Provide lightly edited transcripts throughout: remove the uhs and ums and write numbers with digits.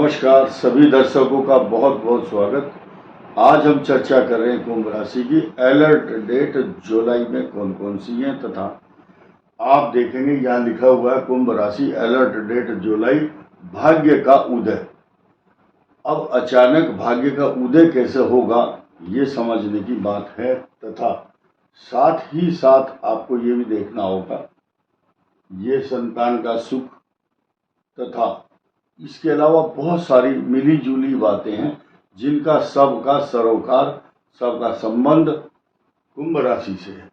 नमस्कार सभी दर्शकों का बहुत बहुत स्वागत। आज हम चर्चा कर रहे हैं कुंभ राशि की अलर्ट डेट जुलाई में कौन कौन सी हैं तथा आप देखेंगे यहाँ लिखा हुआ है कुंभ राशि अलर्ट डेट जुलाई भाग्य का उदय। अब अचानक भाग्य का उदय कैसे होगा ये समझने की बात है तथा साथ ही साथ आपको ये भी देखना होगा ये संतान का सुख तथा इसके अलावा बहुत सारी मिली जुली बातें हैं जिनका सबका सरोकार सबका संबंध कुंभ राशि से है।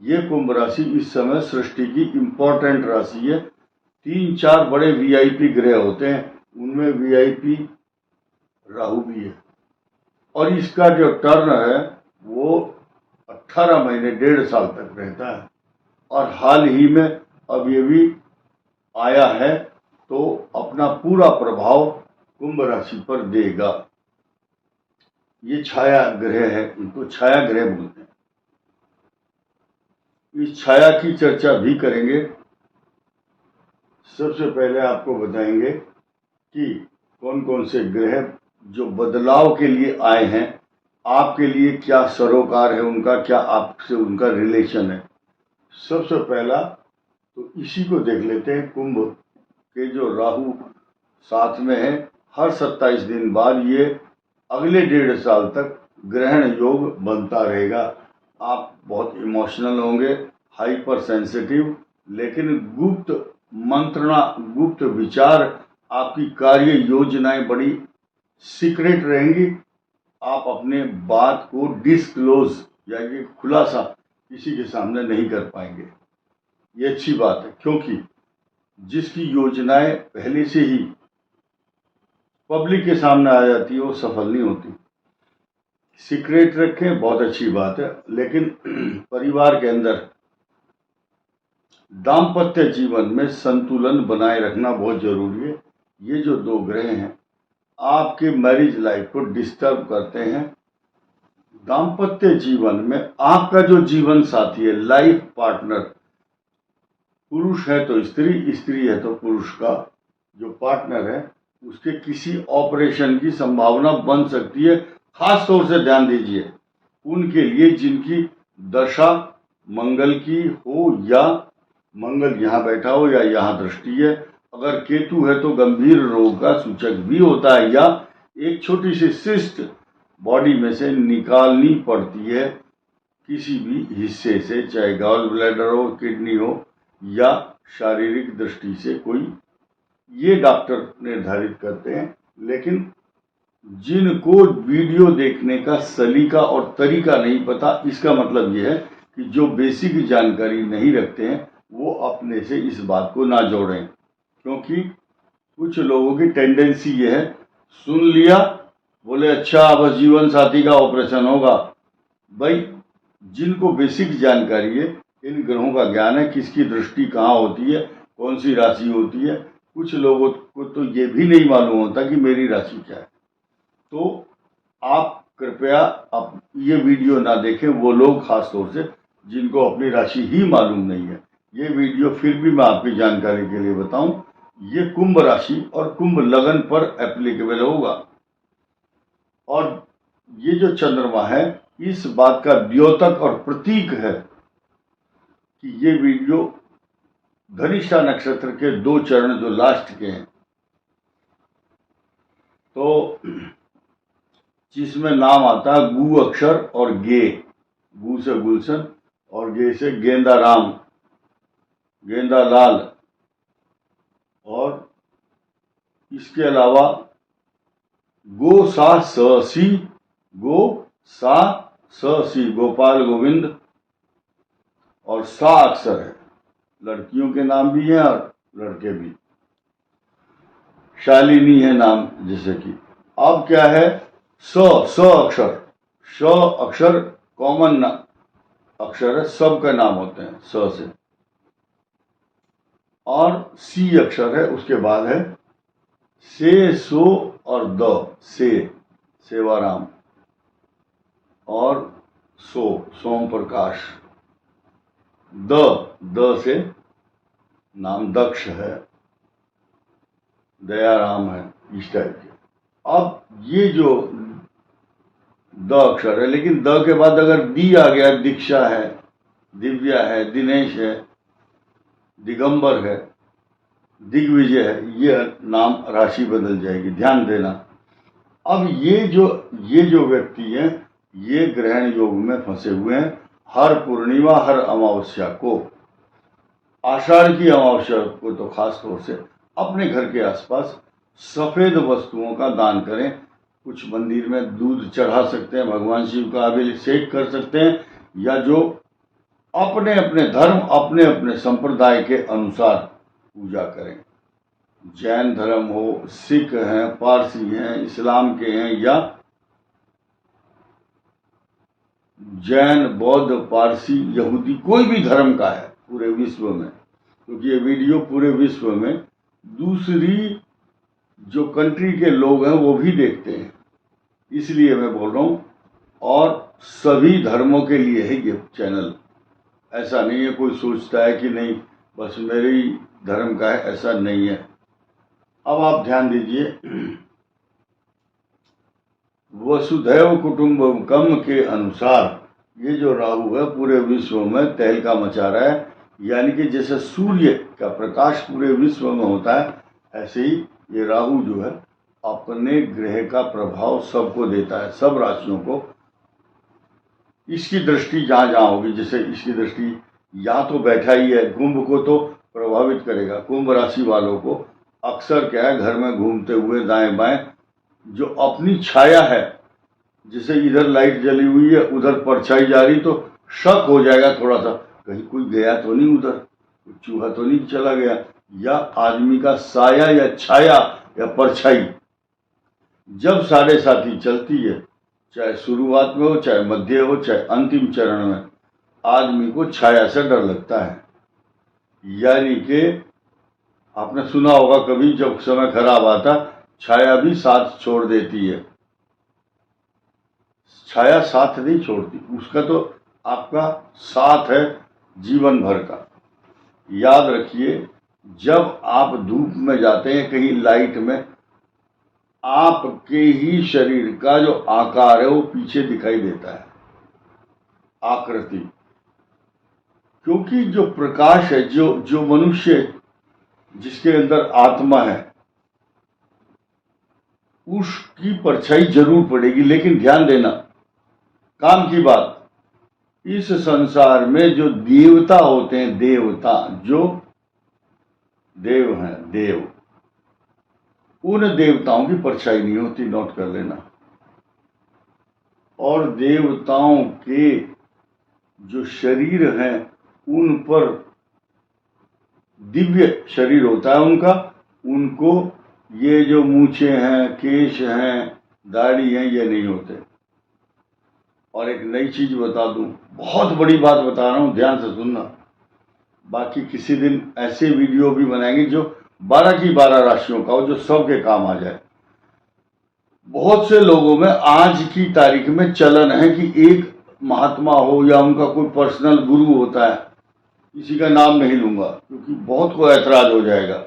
ये कुंभ राशि इस समय सृष्टि की इम्पोर्टेंट राशि है। 3-4 बड़े वीआईपी ग्रह होते हैं, उनमें वीआईपी राहु भी है और इसका जो टर्न है वो 18 महीने 1.5 साल तक रहता है और हाल ही में अब ये भी आया है तो अपना पूरा प्रभाव कुंभ राशि पर देगा। ये छाया ग्रह है, इनको छाया ग्रह बोलते हैं। इस छाया की चर्चा भी करेंगे। सबसे पहले आपको बताएंगे कि कौन कौन से ग्रह जो बदलाव के लिए आए हैं, आपके लिए क्या सरोकार है उनका, क्या आपसे उनका रिलेशन है। सबसे पहला तो इसी को देख लेते हैं। कुंभ के जो राहु साथ में है, हर 27 दिन बाद ये अगले 1.5 साल तक ग्रहण योग बनता रहेगा। आप बहुत इमोशनल होंगे, हाइपर सेंसिटिव, लेकिन गुप्त मंत्रणा गुप्त विचार, आपकी कार्य योजनाएं बड़ी सीक्रेट रहेंगी। आप अपने बात को डिस्क्लोज यानी खुलासा किसी के सामने नहीं कर पाएंगे। ये अच्छी बात है क्योंकि जिसकी योजनाएं पहले से ही पब्लिक के सामने आ जाती है वो सफल नहीं होती। सीक्रेट रखें, बहुत अच्छी बात है, लेकिन परिवार के अंदर दाम्पत्य जीवन में संतुलन बनाए रखना बहुत जरूरी है। ये जो 2 ग्रह हैं आपके मैरिज लाइफ को डिस्टर्ब करते हैं। दाम्पत्य जीवन में आपका जो जीवन साथी है, लाइफ पार्टनर, पुरुष है तो स्त्री, स्त्री है तो पुरुष का जो पार्टनर है उसके किसी ऑपरेशन की संभावना बन सकती है। खास तौर से ध्यान दीजिए उनके लिए जिनकी दशा मंगल की हो या मंगल यहाँ बैठा हो या यहाँ दृष्टि है। अगर केतु है तो गंभीर रोग का सूचक भी होता है या एक छोटी सी सिस्ट बॉडी में से निकालनी पड़ती है किसी भी हिस्से से, चाहे गॉल ब्लैडर हो, किडनी हो या शारीरिक दृष्टि से कोई, ये डॉक्टर निर्धारित करते हैं। लेकिन जिनको वीडियो देखने का सलीका और तरीका नहीं पता, इसका मतलब यह है कि जो बेसिक जानकारी नहीं रखते हैं वो अपने से इस बात को ना जोड़ें, क्योंकि कुछ लोगों की टेंडेंसी ये है, सुन लिया बोले अच्छा बस जीवन साथी का ऑपरेशन होगा। भाई जिनको बेसिक जानकारी है, इन ग्रहों का ज्ञान है, किसकी दृष्टि कहाँ होती है, कौन सी राशि होती है, कुछ लोगों को तो ये भी नहीं मालूम होता कि मेरी राशि क्या है। तो आप कृपया आप ये वीडियो ना देखें, वो लोग खास तौर से जिनको अपनी राशि ही मालूम नहीं है। ये वीडियो फिर भी मैं आपकी जानकारी के लिए बताऊं, ये कुंभ राशि और कुंभ लगन पर एप्लीकेबल होगा। और ये जो चंद्रमा है इस बात का द्योतक और प्रतीक है कि ये वीडियो धनिष्ठा नक्षत्र के 2 चरण जो लास्ट के हैं, तो जिसमें नाम आता है गु अक्षर और गे, गु से गुलशन और गे से गेंदा राम, गेंदा लाल, और इसके अलावा गो सा स सी, गो सा स सी, गोपाल गोविंद, और सा अक्षर है। लड़कियों के नाम भी हैं और लड़के भी। शालिनी है नाम जैसे कि। अब क्या है, स अक्षर, स अक्षर कॉमन अक्षर है, सबका नाम होते हैं स से। और सी अक्षर है, उसके बाद है से, सो और द, से सेवाराम, और सो सोम प्रकाश, द से नाम दक्ष है, दयाराम है, इस टाइप के। अब ये जो द अक्षर है, लेकिन द के बाद अगर दी आ गया, दीक्षा है, दिव्या है, दिनेश है, दिगंबर है, दिग्विजय है, ये नाम राशि बदल जाएगी, ध्यान देना। अब ये जो व्यक्ति हैं, ये ग्रहण योग में फंसे हुए हैं। हर पूर्णिमा, हर अमावस्या को, आषाढ़ की अमावस्या को तो खास तौर से अपने घर के आसपास सफेद वस्तुओं का दान करें। कुछ मंदिर में दूध चढ़ा सकते हैं, भगवान शिव का अभिषेक कर सकते हैं, या जो अपने अपने धर्म, अपने अपने संप्रदाय के अनुसार पूजा करें। जैन धर्म हो, सिख हैं, पारसी हैं, इस्लाम के हैं, या जैन, बौद्ध, पारसी, यहूदी, कोई भी धर्म का है पूरे विश्व में, क्योंकि ये वीडियो पूरे विश्व में दूसरी जो कंट्री के लोग हैं वो भी देखते हैं, इसलिए मैं बोल रहा हूँ। और सभी धर्मों के लिए है ये चैनल। ऐसा नहीं है कोई सोचता है कि नहीं बस मेरे ही धर्म का है, ऐसा नहीं है। अब आप ध्यान दीजिए, वसुधैव कुटुंबकम के अनुसार ये जो राहु है पूरे विश्व में तहलका मचा रहा है। यानी कि जैसे सूर्य का प्रकाश पूरे विश्व में होता है, ऐसे ही ये राहु जो है अपने ग्रह का प्रभाव सबको देता है, सब राशियों को। इसकी दृष्टि जहाँ जहाँ होगी, जैसे इसकी दृष्टि यहाँ तो बैठा ही है, कुंभ को तो प्रभावित करेगा। कुंभ राशि वालों को अक्सर क्या है, घर में घूमते हुए दाएं बाएं जो अपनी छाया है, जैसे इधर लाइट जली हुई है, उधर परछाई जा रही, तो शक हो जाएगा थोड़ा सा, कहीं कोई गया तो नहीं, उधर चूहा तो नहीं चला गया, या आदमी का साया या छाया या परछाई। जब साढ़े साथी चलती है, चाहे शुरुआत में हो, चाहे मध्य हो, चाहे अंतिम चरण में, आदमी को छाया से डर लगता है। यानी कि आपने सुना होगा कभी, जब समय खराब आता छाया भी साथ छोड़ देती है। छाया साथ नहीं छोड़ती, उसका तो आपका साथ है जीवन भर का। याद रखिए, जब आप धूप में जाते हैं कहीं लाइट में, आपके ही शरीर का जो आकार है वो पीछे दिखाई देता है, आकृति। क्योंकि जो प्रकाश है, जो मनुष्य जिसके अंदर आत्मा है, उसकी परछाई जरूर पड़ेगी। लेकिन ध्यान देना, काम की बात, इस संसार में जो देवता होते हैं, देवता जो देव हैं, देव, उन देवताओं की परछाई नहीं होती, नोट कर लेना। और देवताओं के जो शरीर हैं उन पर दिव्य शरीर होता है उनका, उनको ये जो मूछें हैं, केश हैं, दाढ़ी हैं, ये नहीं होते। और एक नई चीज बता दूं, बहुत बड़ी बात बता रहा हूं, ध्यान से सुनना। बाकी किसी दिन ऐसे वीडियो भी बनाएंगे जो 12 की 12 राशियों का हो, जो सबके काम आ जाए। बहुत से लोगों में आज की तारीख में चलन है कि एक महात्मा हो या उनका कोई पर्सनल गुरु होता है, किसी का नाम नहीं लूंगा क्योंकि बहुत को ऐतराज हो जाएगा।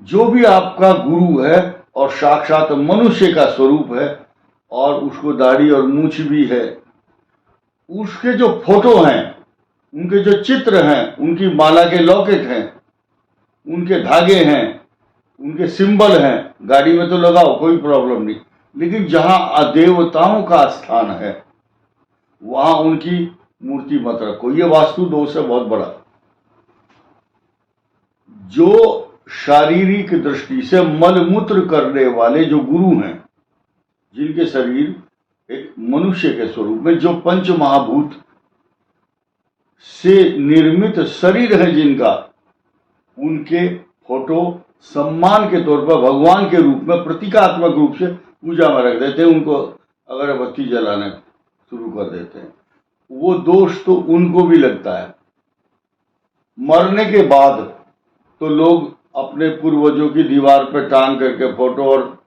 जो भी आपका गुरु है और साक्षात मनुष्य का स्वरूप है और उसको दाढ़ी और मूछ भी है, उसके जो फोटो हैं, उनके जो चित्र हैं, उनकी माला के लॉकेट हैं, उनके धागे हैं, उनके सिंबल हैं, गाड़ी में तो लगाओ कोई प्रॉब्लम नहीं। लेकिन जहां देवताओं का स्थान है वहां उनकी मूर्ति मत रखो, ये वास्तु दोष है बहुत बड़ा। जो शारीरिक दृष्टि से मलमूत्र करने वाले जो गुरु हैं, जिनके शरीर एक मनुष्य के स्वरूप में, जो पंच महाभूत से निर्मित शरीर है जिनका, उनके फोटो सम्मान के तौर पर भगवान के रूप में प्रतीकात्मक रूप से पूजा में रख देते हैं, उनको अगरबत्ती जलाने शुरू कर देते हैं। वो दोष तो उनको भी लगता है। मरने के बाद तो लोग अपने पूर्वजों की दीवार पर टांग करके फोटो और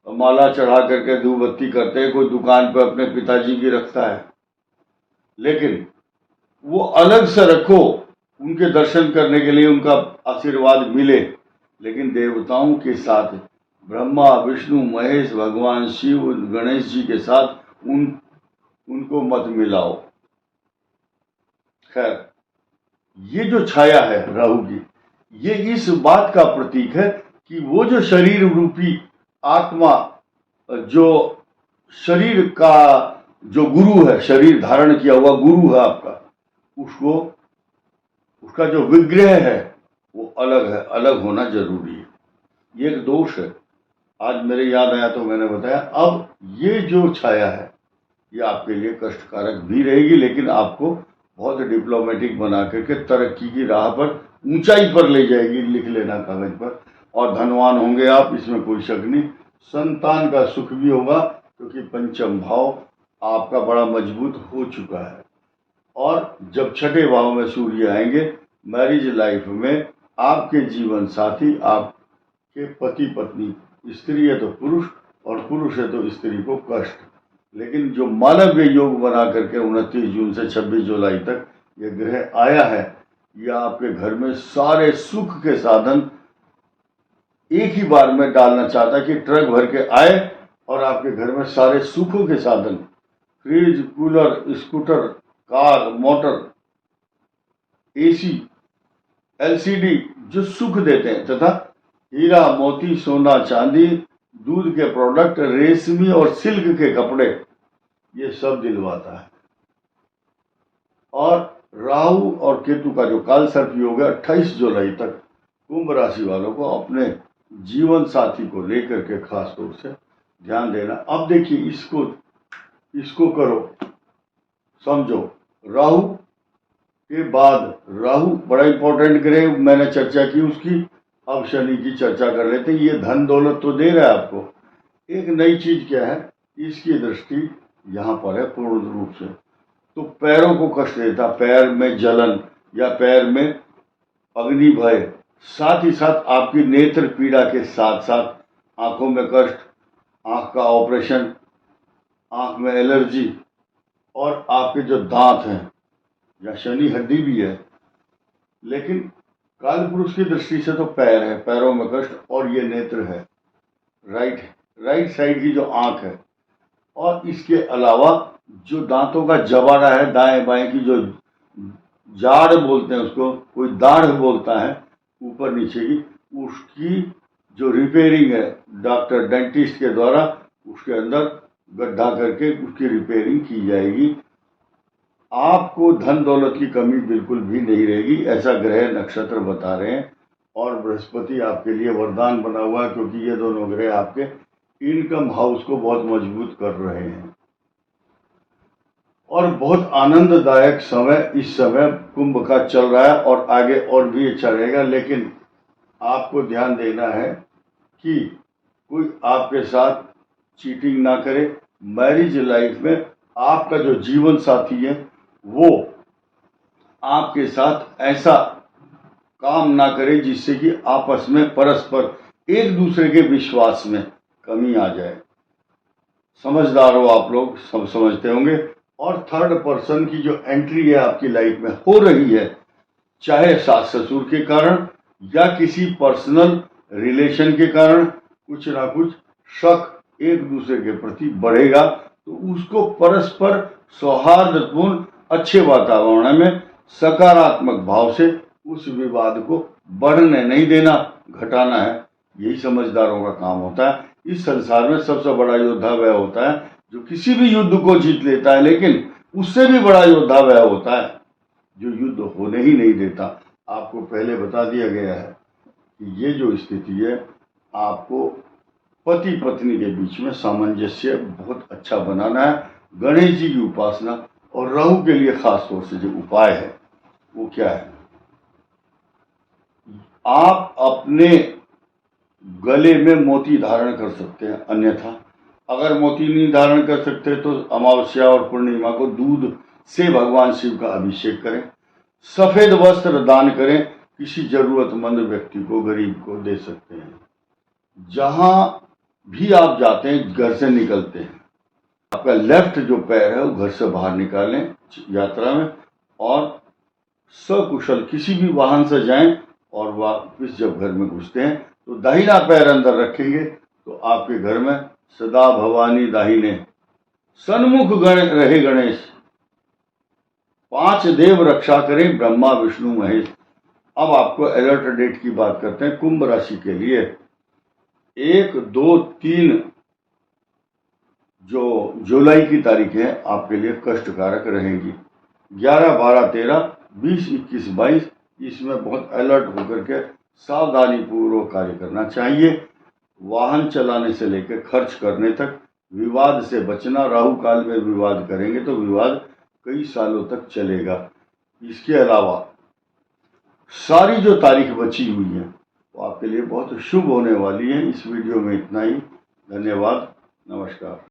माला चढ़ा करके धूप बत्ती करते हैं, कोई दुकान पर अपने पिताजी की रखता है। लेकिन वो अलग से रखो, उनके दर्शन करने के लिए, उनका आशीर्वाद मिले, लेकिन देवताओं के साथ ब्रह्मा विष्णु महेश भगवान शिव गणेश जी के साथ उनको मत मिलाओ। खैर, ये जो छाया है राहु की, ये इस बात का प्रतीक है कि वो जो शरीर रूपी आत्मा, जो शरीर का जो गुरु है, शरीर धारण किया हुआ गुरु है आपका, उसका जो विग्रह है वो अलग है, अलग होना जरूरी है। ये एक दोष है, आज मेरे याद आया तो मैंने बताया। अब ये जो छाया है ये आपके लिए कष्टकारक भी रहेगी, लेकिन आपको बहुत डिप्लोमेटिक बना करके तरक्की की राह पर, ऊंचाई पर ले जाएगी। लिख लेना कागज पर। और धनवान होंगे आप, इसमें कोई शक नहीं। संतान का सुख भी होगा, क्योंकि पंचम भाव आपका बड़ा मजबूत हो चुका है। और जब छठे भाव में सूर्य आएंगे, मैरिज लाइफ में आपके जीवन साथी, आपके पति पत्नी, स्त्री है तो पुरुष और पुरुष है तो स्त्री को कष्ट। लेकिन जो मानवीय योग बना करके 29 जून से 26 जुलाई तक ये ग्रह आया है, यह आपके घर में सारे सुख के साधन एक ही बार में डालना चाहता है कि ट्रक भर के आए और आपके घर में सारे सुखों के साधन, fridge, cooler, scooter, car, motor, AC, LCD, जो सुख देते हैं, तथा हीरा मोती सोना चांदी, दूध के प्रोडक्ट, रेशमी और सिल्क के कपड़े, ये सब दिलवाता है। और राहु और केतु का जो काल सर्प योग है 28 जुलाई तक कुंभ राशि वालों को अपने जीवन साथी को लेकर के खास तौर से ध्यान देना। अब देखिए, इसको करो, समझो। राहु के बाद, राहु बड़ा इंपॉर्टेंट ग्रह, मैंने चर्चा की उसकी। अब शनि की चर्चा कर लेते हैं। ये धन दौलत तो दे रहा है आपको। एक नई चीज क्या है, इसकी दृष्टि यहाँ पर है पूर्ण रूप से, तो पैरों को कष्ट देता, पैर में जलन या पैर में अग्नि भय, साथ ही साथ आपकी नेत्र पीड़ा के साथ साथ आंखों में कष्ट, आंख का ऑपरेशन, आंख में एलर्जी, और आपके जो दांत हैं, या शनि हड्डी भी है, लेकिन काल पुरुष की दृष्टि से तो पैर है, पैरों में कष्ट, और ये नेत्र है, राइट साइड की जो आंख है। और इसके अलावा जो दांतों का जबाड़ा है, दाएं बाएं की जो जाड़ बोलते हैं उसको, कोई दाढ़ बोलता है ऊपर नीचे की, उसकी जो रिपेयरिंग है डॉक्टर डेंटिस्ट के द्वारा, उसके अंदर गड्ढा करके उसकी रिपेयरिंग की जाएगी। आपको धन दौलत की कमी बिल्कुल भी नहीं रहेगी, ऐसा ग्रह नक्षत्र बता रहे हैं। और बृहस्पति आपके लिए वरदान बना हुआ है, क्योंकि ये दोनों ग्रह आपके इनकम हाउस को बहुत मजबूत कर रहे हैं। और बहुत आनंददायक समय इस समय कुंभ का चल रहा है, और आगे और भी अच्छा रहेगा। लेकिन आपको ध्यान देना है कि कोई आपके साथ चीटिंग ना करे। मैरिज लाइफ में आपका जो जीवन साथी है वो आपके साथ ऐसा काम ना करे जिससे कि आपस में परस्पर एक दूसरे के विश्वास में कमी आ जाए। समझदार हो आप लोग, सब समझते होंगे। और थर्ड पर्सन की जो एंट्री है आपकी लाइफ में हो रही है, चाहे सास ससुर के कारण या किसी पर्सनल रिलेशन के कारण, कुछ ना कुछ शक एक दूसरे के प्रति बढ़ेगा, तो उसको परस्पर सौहार्दपूर्ण अच्छे वातावरण में सकारात्मक भाव से उस विवाद को बढ़ने नहीं देना, घटाना है। यही समझदारों का काम होता है। इस संसार में सबसे बड़ा योद्धा वह होता है जो किसी भी युद्ध को जीत लेता है, लेकिन उससे भी बड़ा योद्धा वह होता है जो युद्ध होने ही नहीं देता। आपको पहले बता दिया गया है कि ये जो स्थिति है, आपको पति पत्नी के बीच में सामंजस्य बहुत अच्छा बनाना है। गणेश जी की उपासना और राहु के लिए खास तौर से जो उपाय है वो क्या है, आप अपने गले में मोती धारण कर सकते हैं। अन्यथा अगर मोती नहीं धारण कर सकते तो अमावस्या और पूर्णिमा को दूध से भगवान शिव का अभिषेक करें। सफेद वस्त्र दान करें, किसी जरूरतमंद व्यक्ति को, गरीब को दे सकते हैं। जहां भी आप जाते हैं, घर से निकलते हैं, आपका लेफ्ट जो पैर है वो घर से बाहर निकालें यात्रा में, और सकुशल किसी भी वाहन से जाएं और वापस जब घर में घुसते हैं तो दाहिना पैर अंदर रखेंगे तो आपके घर में सदा भवानी दाहिने सन्मुख रहे गणेश, 5 देव रक्षा करें ब्रह्मा विष्णु महेश। अब आपको अलर्ट डेट की बात करते हैं कुंभ राशि के लिए। 1, 2, 3 जो जुलाई की तारीख है आपके लिए कष्टकारक रहेगी। 11, 12, 13, 20, 21, 22 इसमें बहुत अलर्ट होकर के सावधानी पूर्वक कार्य करना चाहिए। वाहन चलाने से लेकर खर्च करने तक विवाद से बचना। राहु काल में विवाद करेंगे तो विवाद कई सालों तक चलेगा। इसके अलावा सारी जो तारीख बची हुई है वो आपके लिए बहुत शुभ होने वाली है। इस वीडियो में इतना ही। धन्यवाद। नमस्कार।